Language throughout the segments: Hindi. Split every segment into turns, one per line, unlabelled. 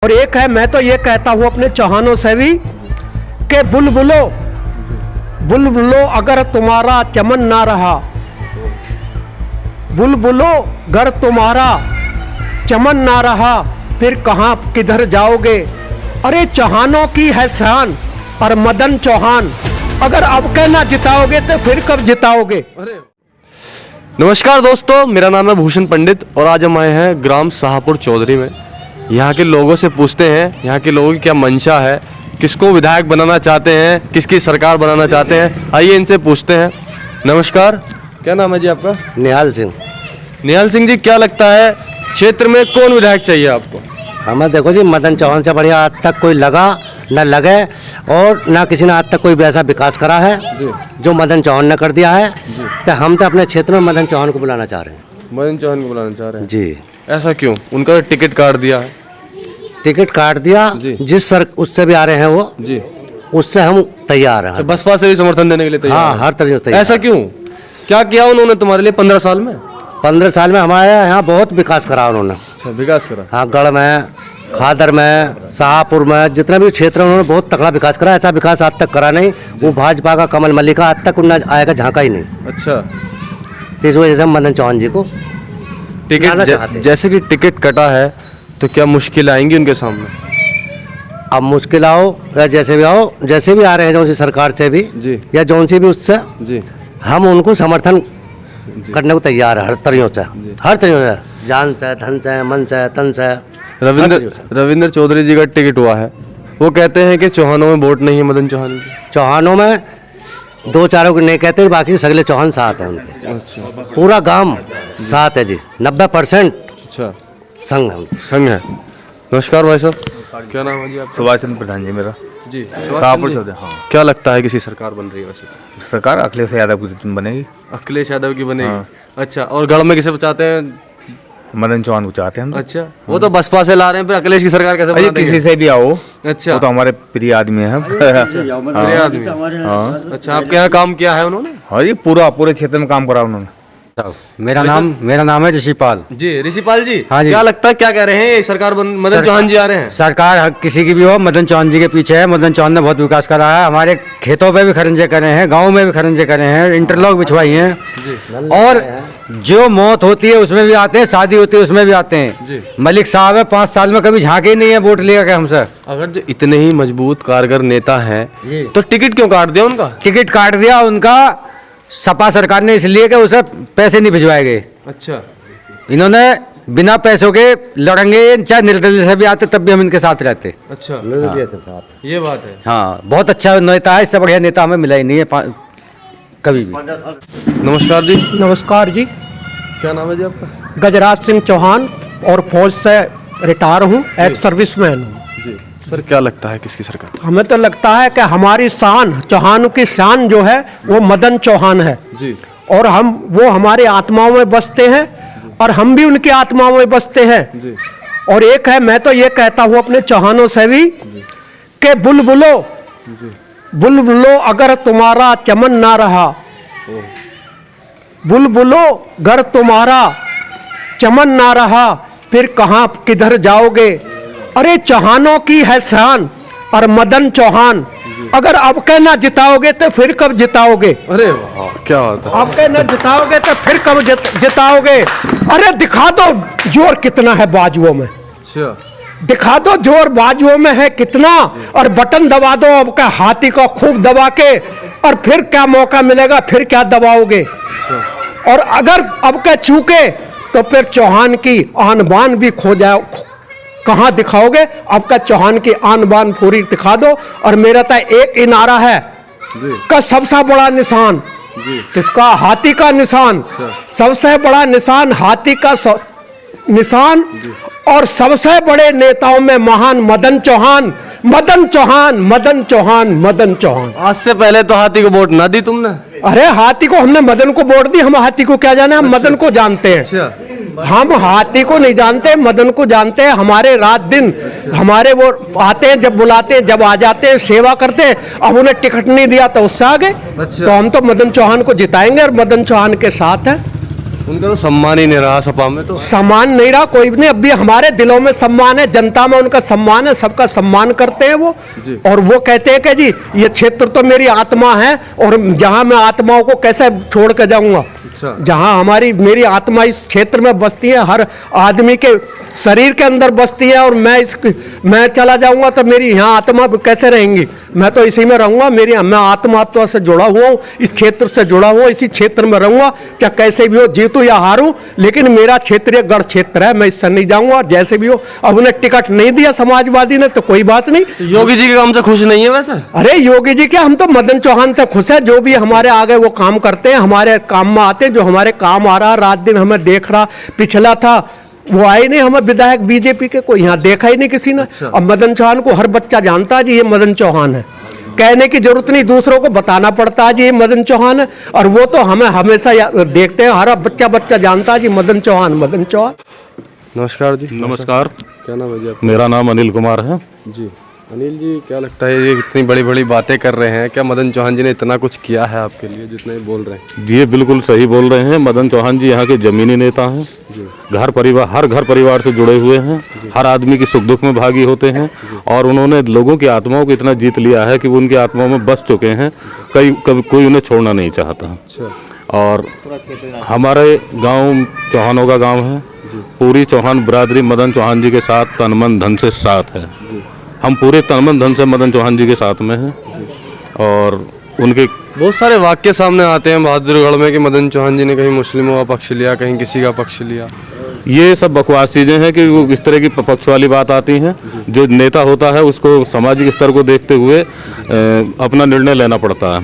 और एक है, मैं तो ये कहता हूँ अपने चौहानों से भी कि बुलबुलो बुलबुलो अगर तुम्हारा चमन ना रहा, बुलबुलो अगर तुम्हारा चमन ना रहा फिर कहाँ किधर जाओगे। अरे चौहानों की है शान और मदन चौहान, अगर अब के ना जिताओगे तो फिर कब जिताओगे।
नमस्कार दोस्तों, मेरा नाम है भूषण पंडित और आज हम आए हैं ग्राम शाहपुर चौधरी में। यहाँ के लोगों से पूछते हैं यहाँ के लोगों की क्या मंशा है, किसको विधायक बनाना चाहते हैं, किसकी सरकार बनाना चाहते हैं। आइए इनसे पूछते हैं। नमस्कार, क्या नाम है जी आपका?
निहाल सिंह।
निहाल सिंह जी, क्या लगता है क्षेत्र में कौन विधायक चाहिए आपको?
हमें देखो जी, मदन चौहान से बढ़िया आज तक कोई लगा न लगे और ना किसी ने आज तक कोई वैसा विकास करा है जो मदन चौहान ने कर दिया है। तो हम तो अपने क्षेत्र में मदन चौहान को बुलाना चाह रहे हैं।
मदन चौहान को बुलाना चाह रहे हैं
जी।
ऐसा क्यों? उनका टिकट काट दिया है।
टिकट काट दिया जिस सर उससे भी आ रहे हैं वो
जी,
उससे हम तैयार हैं।
बसपा से भी समर्थन देने के लिए तैयार
हाँ,
हैं।
हर तरह से तैयार।
ऐसा क्यों? क्या किया उन्होंने तुम्हारे लिए 15 साल में?
15 साल में हमारे यहाँ बहुत विकास करा उन्होंने।
अच्छा, विकास करा।
हाँ, गढ़ में, खादर में, शाहपुर में, जितना भी क्षेत्र है उन्होंने बहुत तगड़ा विकास करा। ऐसा विकास आज तक करा नहीं। वो भाजपा का कमल मल्लिका आज तक उन्हें आएगा झांका ही नहीं।
अच्छा,
तो इस वजह से हम मदन चौहान जी को
टिकट जैसे कि टिकट कटा है तो क्या मुश्किल आएंगी उनके सामने?
अब मुश्किल आओ या जैसे भी आओ, जैसे भी आ रहे हैं जौन सी सरकार से भी
जी,
या जौन सी भी उससे
जी,
हम उनको समर्थन करने को तैयार है। हर तरीकों से, हर तरीकों से, जान से, धन से, मन से, तन से।
रविंद्र चौधरी जी का टिकट हुआ है। वो कहते हैं कि चौहानों में वोट नहीं है मदन चौहान की।
चौहानों में दो चारों को नहीं कहते, बाकी सगले चौहान साथ है उनके।
अच्छा,
पूरा गांव साथ है जी। 90%
अच्छा
संघ है उनके।
संघ है। नमस्कार भाई साहब, क्या नाम है जी आपका?
सुभाष चंद्र प्रधान जी मेरा
जी,
शाहपुर चौधरी। हाँ,
क्या लगता है किसी सरकार बन रही है वैसे?
सरकार अखिलेश यादव की बनेगी।
अखिलेश यादव की बनेगी।
हाँ।
अच्छा, और गढ़ में किसे चाहते हैं?
मदन चौहान को चाहते हैं हम तो।
अच्छा, वो तो बसपा से ला रहे हैं, फिर अखिलेश की सरकार कैसे बना
अरे
देंगे?
किसी से भी आओ,
अच्छा,
वो तो हमारे प्रिय आदमी है।
प्रिय आदमी।
हाँ,
अच्छा, आपके यहाँ काम किया है उन्होंने?
हाँ जी, पूरे क्षेत्र में काम करा उन्होंने।
मेरा नाम है ऋषिपाल
जी। ऋषिपाल जी,
हाँ जी।
क्या लगता है, क्या कह रहे हैं, सरकार मदन चौहान जी आ रहे हैं?
सरकार किसी की भी हो, मदन चौहान जी के पीछे है। मदन चौहान ने बहुत विकास करा है। हमारे खेतों पे भी खरंजे करे हैं, गाँव में भी खरंजे करे हैं, इंटरलॉक बिछवाई हैं। और जो मौत होती है उसमें भी आते हैं, शादी होती है उसमें भी आते हैं। मलिक साहब है, 5 साल में कभी झांके ही नहीं है वोट लिया क्या हमसे।
अगर जो इतने ही मजबूत कारगर नेता हैं तो टिकट क्यों काट दिया उनका?
टिकट काट दिया उनका सपा सरकार ने इसलिए कि उसे पैसे नहीं भिजवाए गए।
अच्छा,
इन्होंने बिना पैसों के लड़ेंगे, चाहे निर्दलीय से भी आते तब भी हम इनके साथ रहते।
अच्छा,
हाँ।
ये बात है।
हाँ, बहुत अच्छा नेता है। इससे बढ़िया नेता हमें मिला ही नहीं है कभी भी।
नमस्कार जी।
नमस्कार जी,
क्या नाम है जी आपका?
गजराज सिंह चौहान और फौज से रिटायर हूँ, एक्स सर्विसमैन हूँ।
जी सर, क्या लगता है किसकी सरकार?
हमें तो लगता है कि हमारी शान, चौहानों की शान जो है वो मदन चौहान है
जी।
और वो हमारी आत्माओं में बसते हैं और हम भी उनकी आत्माओं में बसते हैं
जी।
और एक है, मैं तो ये कहता हूँ अपने चौहानों से भी कि बुलबुलो बुलबुलो अगर तुम्हारा चमन ना रहा, बुलबुलो अगर तुम्हारा चमन ना रहा फिर कहाँ किधर जाओगे। अरे चौहानों की है शान और मदन चौहान, अगर अब के ना जिताओगे तो फिर कब जिताओगे।
अरे वाह, क्या बात है।
अब के ना जिताओगे तो फिर कब जिताओगे। अरे दिखा दो जोर कितना है बाजुओं में,
अच्छा,
दिखा दो जोर बाजुओं में है कितना, और बटन दबा दो अब का हाथी को खूब दबा के, और फिर क्या मौका मिलेगा, फिर क्या दबाओगे। और अगर अब के चूके तो फिर चौहान की आन बान भी खो जाओ, कहाँ दिखाओगे। अब का चौहान की आन बान पूरी दिखा दो। और मेरा तो एक ही नारा है का सबसे बड़ा निशान किसका? हाथी का निशान। सबसे बड़ा निशान हाथी का निशान। और सबसे बड़े नेताओं में महान मदन चौहान, मदन चौहान, मदन चौहान, मदन चौहान।
आज से पहले तो हाथी को वोट ना दी तुमने?
अरे हाथी को हमने मदन को वोट दी। हम हाथी को क्या जाने, हम मदन को जानते हैं।
अच्छा,
हम हाथी को नहीं जानते, मदन को जानते हैं। हमारे रात दिन हमारे वो आते हैं, जब बुलाते हैं, जब आ जाते हैं, सेवा करते हैं। अब उन्हें टिकट नहीं दिया तो उससे आ गए।
अच्छा।
तो हम तो मदन चौहान को जिताएंगे और मदन चौहान के साथ हैं।
उनका तो सम्मान ही नहीं रहा सपा में तो।
सम्मान नहीं रहा कोई भी नहीं, अभी हमारे दिलों में सम्मान है, जनता में उनका सम्मान है, सबका सम्मान करते हैं वो। और वो कहते हैं कि जी ये क्षेत्र तो मेरी आत्मा है और जहां मैं आत्माओं को कैसे छोड़ कर जाऊंगा। जहां हमारी मेरी आत्मा इस क्षेत्र में बसती है, हर आदमी के शरीर के अंदर बसती है, और मैं चला जाऊंगा तो मेरी यहाँ आत्मा कैसे रहेंगी। मैं तो इसी में रहूंगा, मैं आत्मा से जुड़ा हुआ हूँ, इस क्षेत्र से जुड़ा हुआ, इसी क्षेत्र में रहूंगा, चाहे कैसे भी हो, जीतू या हारूं, लेकिन मेरा क्षेत्र ये गढ़ क्षेत्र है, मैं इससे नहीं जाऊंगा जैसे भी हो। अब उन्हें टिकट नहीं दिया समाजवादी ने तो कोई बात नहीं।
तो योगी जी के काम से खुश नहीं है वैसे?
अरे योगी जी क्या, हम तो मदन चौहान से खुश है, जो भी हमारे आगे वो काम करते हैं, हमारे काम में आते, जो हमारे काम आ रहा, रात दिन हमें देख रहा। पिछला था वो आए नहीं, हमें विधायक बीजेपी के कोई यहाँ देखा ही नहीं किसी ने। अब मदन चौहान को हर बच्चा जानता है जी ये मदन चौहान है, कहने की जरूरत नहीं, दूसरों को बताना पड़ता है जी ये मदन चौहान है। और वो तो हमें हमेशा देखते हैं, हर बच्चा जानता है जी मदन चौहान, मदन चौहान।
नमस्कार जी।
नमस्कार,
क्या नाम है जी आपका?
मेरा नाम अनिल कुमार है।
जी अनिल जी, क्या लगता है ये इतनी बड़ी बड़ी बातें कर रहे हैं, क्या मदन चौहान जी ने इतना कुछ किया है आपके लिए जितना ये बोल रहे हैं?
ये बिल्कुल सही बोल रहे हैं। मदन चौहान जी यहाँ के जमीनी नेता हैं, हर घर परिवार से जुड़े हुए हैं, हर आदमी की सुख दुख में भागी होते हैं, और उन्होंने लोगों की आत्माओं को इतना जीत लिया है कि वो उनकी आत्माओं में बस चुके हैं, कभी कोई उन्हें छोड़ना नहीं चाहता। और हमारे गाँव चौहानों का गाँव है, पूरी चौहान बिरादरी मदन चौहान जी के साथ तन मन धन से साथ है। हम पूरे तन मन धन से मदन चौहान जी के साथ में हैं, और उनके
बहुत सारे वाक्य सामने आते हैं बहादुरगढ़ में कि मदन चौहान जी ने कहीं मुस्लिमों का पक्ष लिया, कहीं किसी का पक्ष लिया।
ये सब बकवास चीज़ें हैं कि वो इस तरह की पक्ष वाली बात आती हैं। जो नेता होता है उसको सामाजिक स्तर को देखते हुए अपना निर्णय लेना पड़ता है।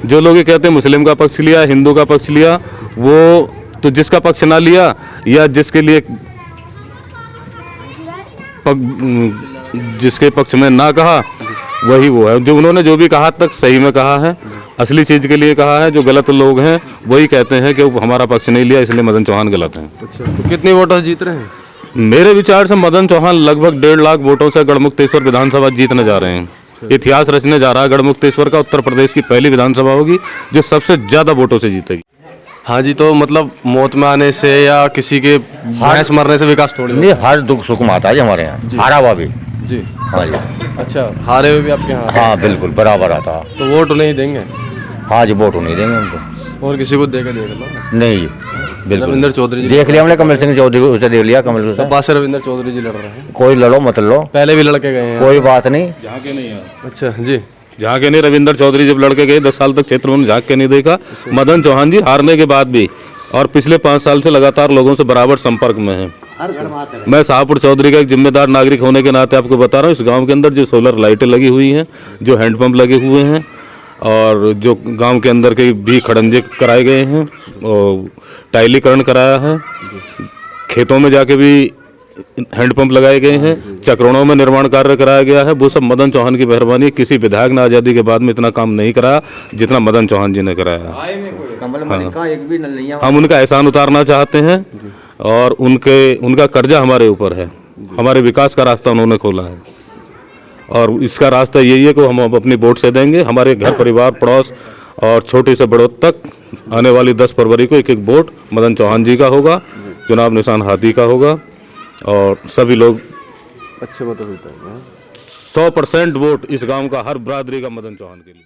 जो लोग ये कहते हैं मुस्लिम का पक्ष लिया, हिंदू का पक्ष लिया, वो तो जिसका पक्ष ना लिया या जिसके पक्ष में ना कहा वही वो है। जो उन्होंने जो भी कहा तक सही में कहा है, असली चीज़ के लिए कहा है। जो गलत लोग हैं वही कहते हैं कि वो हमारा पक्ष नहीं लिया इसलिए मदन चौहान गलत हैं।
अच्छा, तो कितने वोटर जीत रहे हैं?
मेरे विचार से मदन चौहान लगभग 1.5 लाख वोटों से गढ़मुक्तेश्वर विधानसभा जीतने जा रहे हैं। इतिहास रचने जा रहा है गढ़मुक्तेश्वर का। उत्तर प्रदेश की पहली विधानसभा होगी जो सबसे ज़्यादा वोटों से जीतेगी।
हाँ जी, तो मतलब मौत में आने से या किसी के भैंस मरने से विकास थोड़ी
नहीं, हर दुख सुख में आता है जी हमारे यहाँ, हारा हुआ भी
जी।
हाँ जी,
अच्छा, हारे हुए भी आपके यहाँ?
हाँ बिल्कुल बराबर आता है।
तो वोट नहीं देंगे?
हाँ जी, वोट नहीं देंगे उनको।
और किसी को देकर देख लो?
नहीं जी, बिल्कुल
रविंद्र चौधरी जी
देख लिया हमने, कमल सिंह चौधरी को उसे देख लिया। कमल
सब पास से रविंद्र चौधरी जी लड़ रहे हैं।
कोई लड़ो मत लो,
पहले भी लड़के गए हैं,
कोई बात नहीं।
अच्छा जी।
जहाँ के नहीं, रविंद्र चौधरी जब लड़के गए 10 साल तक क्षेत्र में झाँक के नहीं देखा। मदन चौहान जी हारने के बाद भी और पिछले 5 साल से लगातार लोगों से बराबर संपर्क में हैं। मैं शाहपुर चौधरी का एक जिम्मेदार नागरिक होने के नाते आपको बता रहा हूँ, इस गांव के अंदर जो सोलर लाइटें लगी हुई हैं, जो हैंडपंप लगे हुए हैं, और जो गांव के अंदर के भी खड़ंजे कराए गए हैं, और टाइलीकरण कराया है, खेतों में जाके भी हैंडपंप लगाए गए हैं, चक्रोड़ों में निर्माण कार्य कराया गया है, वो सब मदन चौहान की मेहरबानी। किसी विधायक ने आज़ादी के बाद में इतना काम नहीं कराया जितना मदन चौहान जी ने कराया। हम उनका एहसान उतारना चाहते हैं, और उनका कर्जा हमारे ऊपर है। हमारे विकास का रास्ता उन्होंने खोला है, और इसका रास्ता यही है कि हम अपनी वोट से देंगे। हमारे घर परिवार पड़ोस और छोटे से बड़ों तक आने वाली 10 फरवरी को एक वोट मदन चौहान जी का होगा, चुनाव निशान हाथी का होगा, और सभी लोग
अच्छे मतलब
100% वोट इस गांव का हर बिरादरी का मदन चौहान के लिए।